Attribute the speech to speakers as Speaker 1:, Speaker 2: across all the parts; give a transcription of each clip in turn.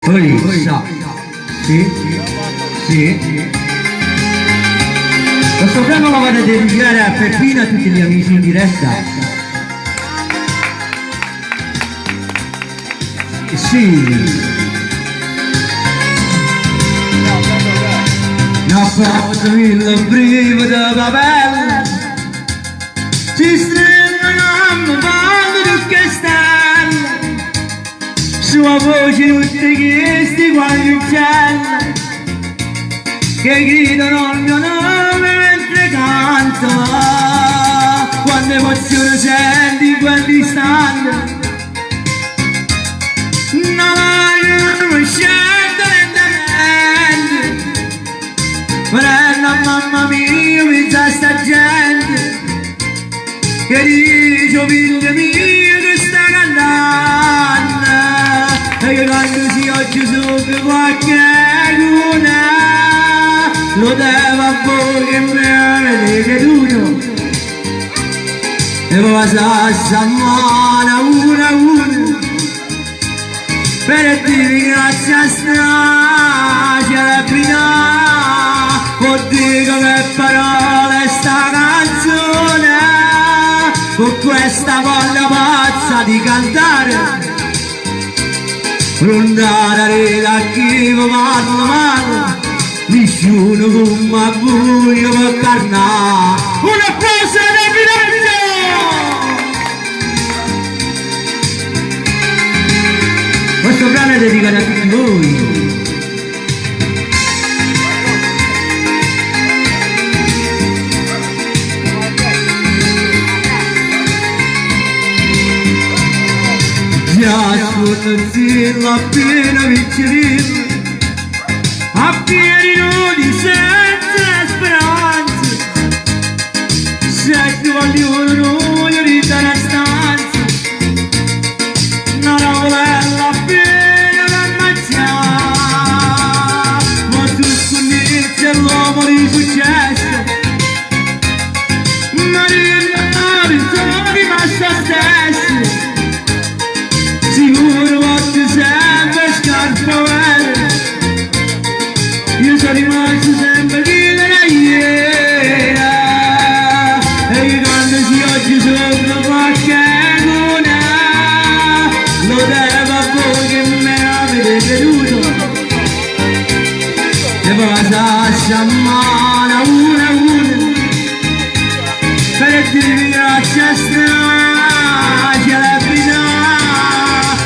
Speaker 1: Sa. Sì? Sì? Questo brano lo vado a dedicare a Peppino e a tutti gli amici in diretta. Sì. No, portami il brivido da bella, ci stringono quando che stella, sua voce tutti questi quando in cielo, che gridano il mio nome mentre canto, quando emozione senti in quell'istante, non voglio scelta lentamente, fratello, mamma mia, mi sa sta gente, che dice figlio mio che sta cantando, e che quando si oggi sopra qualche luna, lo devo a voi che mi avete creduto, e poi sa mano una a una, per dire grazie a strage la prima, può dire che parole sta canzone, con questa voglia pazza di cantare, non dare a chi mi parla male, nessuno come a buio per carnare, una cosa da bilancio! Questo brano è dedicato a tutti voi. Già scorsi appena vicino, a piedi nudi senza speranze, se ti vogliono noi di dare stanza, non la volella appena l'ammazzare, ma tu sconizzi l'uomo di successo, ma io sono rimasta stessa, sicuro voglio sempre scarpare, io sono rimasto sempre chi della ieri, e che quando si oggi sopra qualche luna, lo devo a voi che me avete creduto, e poi lascia mano una a una, per dirvi grazie a strage la vita,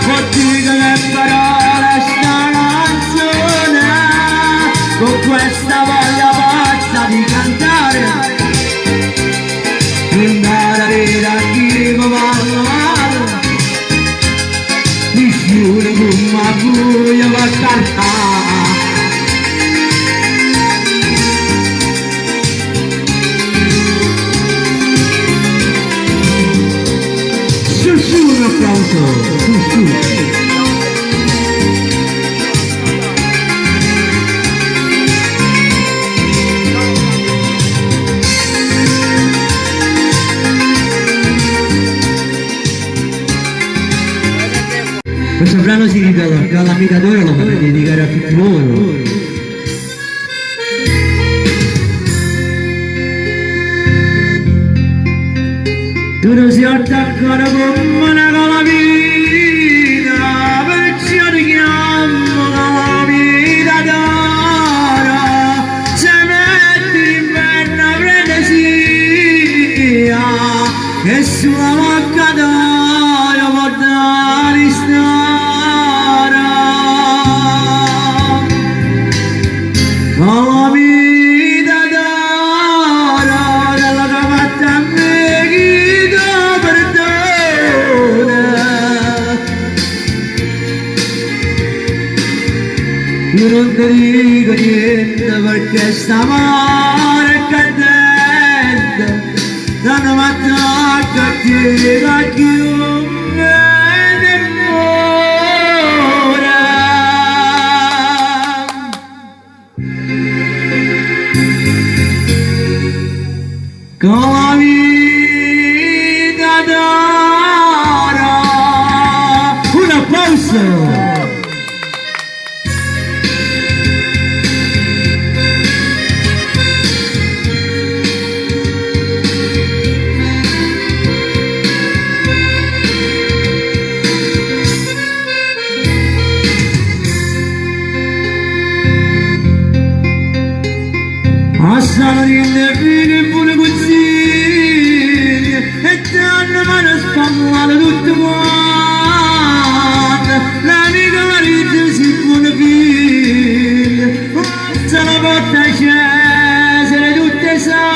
Speaker 1: può dire che parole sta canzone, con questa voglia pazza di cantare, non dare a chi mi parla male, nessuno come a buio per cantare. Un applauso, su. Questo brano si dedica all'amitatore, lo potete dedicare a tutti voi. Tu non si attaccano come una calamita, perciò ti chiamo calamita d'oro, se metti l'inverno prende sia, che sulla bocca d'oro può dare storia. Calamita d'oro, della tua fatta a me chi io non ti dico niente perché st'amore è candente, non mi attacca a te da chiunque ne muore. Con la vita d'oro, un applauso! passano in fine pure così e danno mano spammata tutto quanto l'amica marito si buona figlia se la porta scesere tutte sante.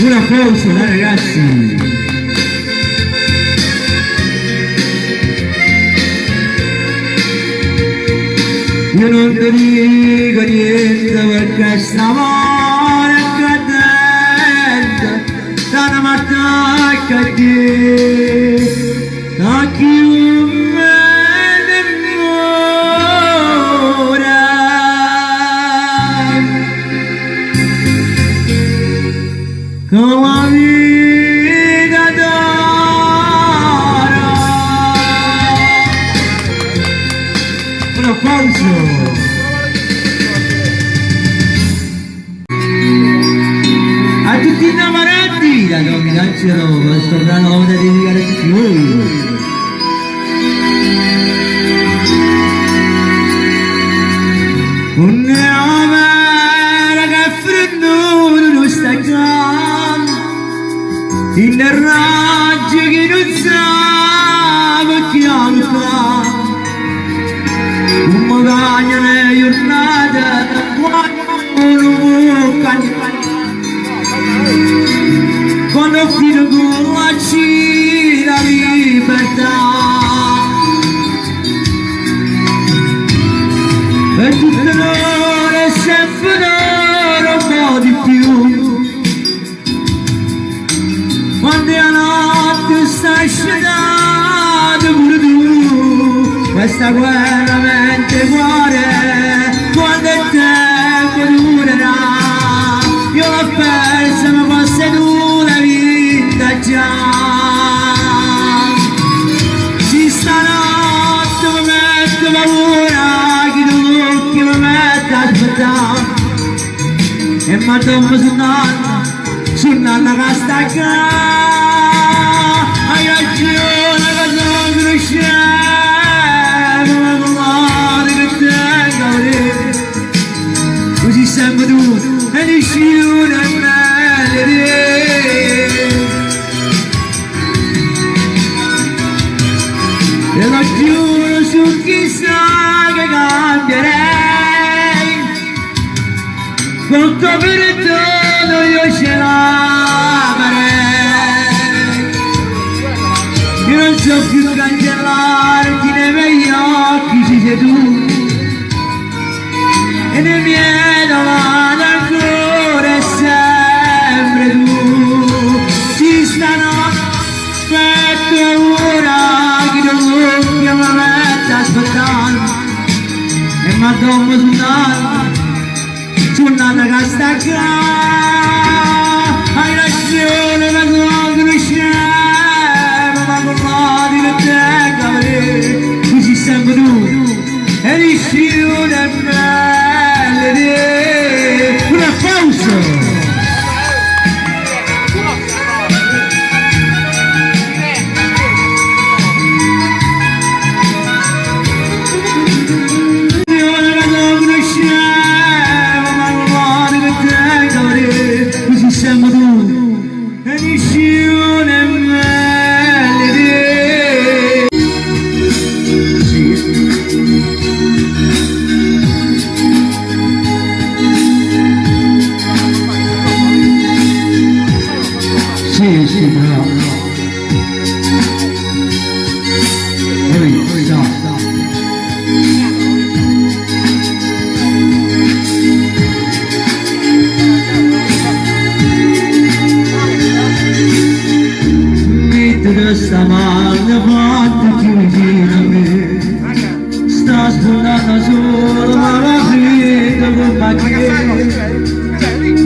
Speaker 1: Un applauso dai ragazzi. Io non ti dico niente perché st'amore è cadente da una mattacca a chi me ne muore. Con la vita d'oro. Un applauso. A tutti i innamorati, la dominazione, questo brano da dedicare a tutti voi. Un amore che freddo non sta accanto, in raggio che non sa che ha. Un magagno nelle giornate quando fino con la cina libertà e tutte l'ore sempre l'ora un po' di più quando la notte sta scendendo pure tu questa guerra mente cuore quando il tempo durerà io l'ho persa ma forse tu l'hai vinta già ci stanotte mi metto paura chi tu tocchi mi metto a aspettare e mi tombo sul nanno che sta qua hai ragione che sono cresciuto così sempre tu e nessuno è meglio di te. E lo giuro su chissà che cambierei con tuo perdono io ce l'amerei io non so più cancellarti nei miei occhi ci sei tu e nei miei davanti ancora è sempre tu ci stanotte aspetto ora che non voglio mi metto aspettando e mi addormo sul nato che sta qua hai ragione che sono cresciuto ma con l'odio che te cavoli tu sei sempre tu e nessuno è meglio di te. Un applauso. Sì, bravo. Mentre sta male fatta più vicino a me sta sfondando solo ma la fredda con macchina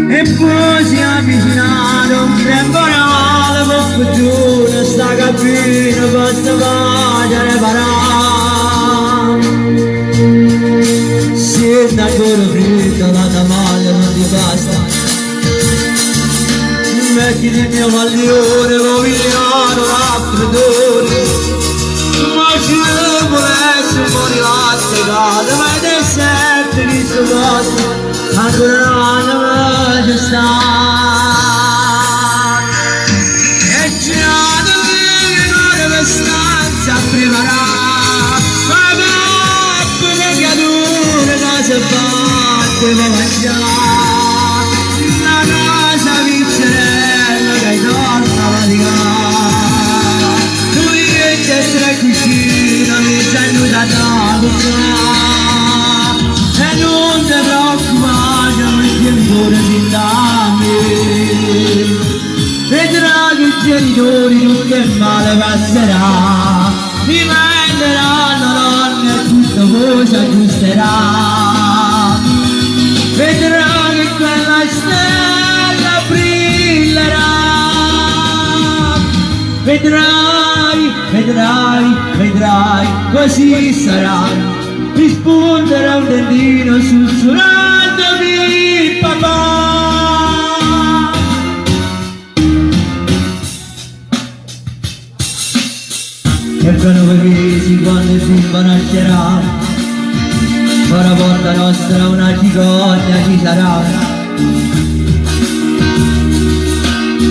Speaker 1: e poi si è avvicinato un temporale con fortuna sta cabina basta facere parare se da ancora fredda la maglia non ti basta vecchi del mio maglione, mobiliano raffreddore, ma ci volesse un po' di latte caldo, ma è del sette di sto posto, ancora non c'è sta. E già dovevi fare per stanza a preparare, ma dopo le cadute che si batte per mangiare, la casa vincere che torna a faticare, lui che c'è tra cucina mi ci aiuta a cucinare, e non ti preoccupare perché ancora si dammi, vedrà che i genitori non che male passerà, mi venderanno donne e tutto poi si aggiusterà, vedrà che quella stella brillerà, vedrai, vedrai, vedrai, così sarà, risponderà un dentino sussurrandomi papà. E sono quei quando il bimbo nascerà, ora volta nostra una cicogna ci sarà,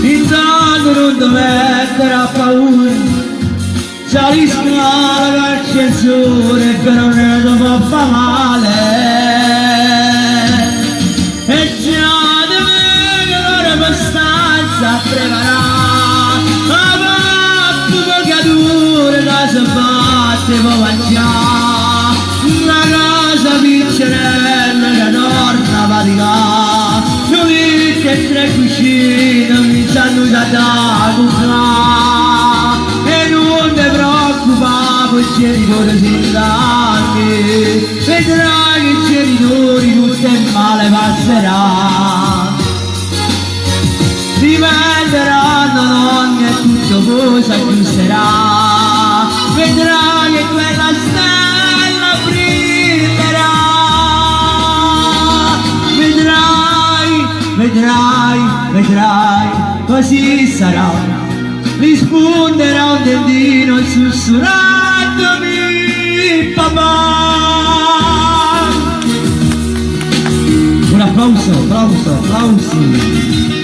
Speaker 1: intanto non ti metterà paura, saliscala l'ascensore che non ne può fa male, e già di me che l'ora abbastanza a preparare, ma papà cadure che si batte può mangiare, una casa piccerella che torna a faticare, lui che tre cucine mi ci hanno usato a cucinare, e non ti preoccupare, i genitori si danno, vedrai che i genitori tutto il male passerà, diventeranno donne e tutto poi si aggiusterà, vedrai che quella stella brillerà, vedrai, vedrai, vedrai, così sarà, risponderà un dentino sussurrandomi papà. Un applauso, applausi.